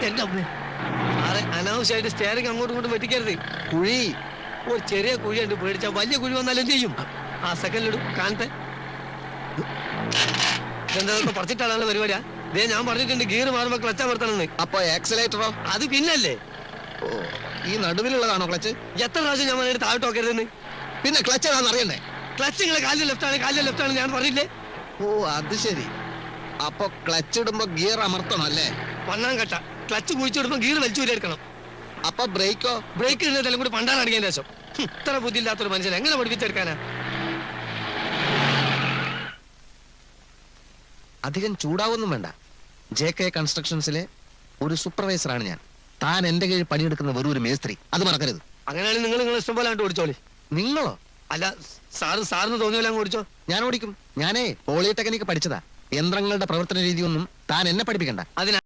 എന്റെ അമ്മ സാറേ, അനാവശ്യമായിട്ട് സ്റ്റെയറിംഗ് അങ്ങോട്ടും ഇങ്ങോട്ടും വെട്ടിക്കരുത്. കുഴി ഒരു ചെറിയ കുഴിയുണ്ട്, പേടിച്ചാ വലിയ കുഴി വന്നാൽ എന്ത് ചെയ്യും? ആ സെക്കൻഡിലിടും കാണട്ടെ. ഇതെന്താ പറിച്ചിട്ടാണല്ലോ പരിപാടിയാ? ഇതേ ഞാൻ പറഞ്ഞിട്ടുണ്ട് ഗിയർ മാറുമ്പോ ക്ലച്ച് അമർത്തണമെന്ന്. അപ്പൊ ആക്സിലേറ്ററോ? അത് പിന്നല്ലേ. ഓ, ഈ നടുവിലുള്ളതാണോ ക്ലച്ച്? എത്ര പ്രാവശ്യം ഞാൻ പറഞ്ഞിട്ട് താഴോട്ട് നോക്കരുതെന്ന്. പിന്നെ ക്ലച്ച് ഏതാണെന്ന് അറിയണ്ടേ? ക്ലച്ച് നിങ്ങളെ കാലിന്റെ ലെഫ്റ്റ് ആണ് ഞാൻ പറഞ്ഞില്ലേ? ഓ, അത് ശരി. അപ്പൊ ക്ലച്ച് ഇടുമ്പോ ഗിയർ അമർത്തണം അല്ലേ? പണ്ണാൻ കട്ട ക്ലച്ച് കുഴിച്ചിടുമ്പോ ഗിയർ വലിച്ചൂരെടുക്കണം. അപ്പൊ ബ്രേക്കോ? ബ്രേക്ക് ഇടുന്നതെല്ലാം കൂടി പണ്ടാൻ അടിക്കാൻ ശേഷം. ഇത്ര ബുദ്ധിയില്ലാത്തൊരു മനുഷ്യൻ എങ്ങനെ പഠിപ്പിച്ചെടുക്കാനാ? അധികം ചൂടാവൊന്നും വേണ്ട. JK കൺസ്ട്രക്ഷൻസിലെ ഒരു സൂപ്പർവൈസറാണ് ഞാൻ. താൻ എന്റെ കീഴിൽ പണിയെടുക്കുന്ന വെറും ഒരു മേസ്ത്രി, അത് മറക്കരുത്. അങ്ങനെയാണെങ്കിൽ നിങ്ങൾ ഇഷ്ടം പോലെ അങ്ങോട്ട് ഓടിച്ചോളി. നിങ്ങളോ? അല്ല, സാറിന് തോന്നിയല്ല അങ്ങ് ഓടിച്ചോ. ഞാൻ ഓടിക്കും. ഞാനേ പോളിടെക്നിക്ക് പഠിച്ചതാ. യന്ത്രങ്ങളുടെ പ്രവർത്തന രീതിയൊന്നും താൻ എന്നെ പഠിപ്പിക്കണ്ട. അതിനാ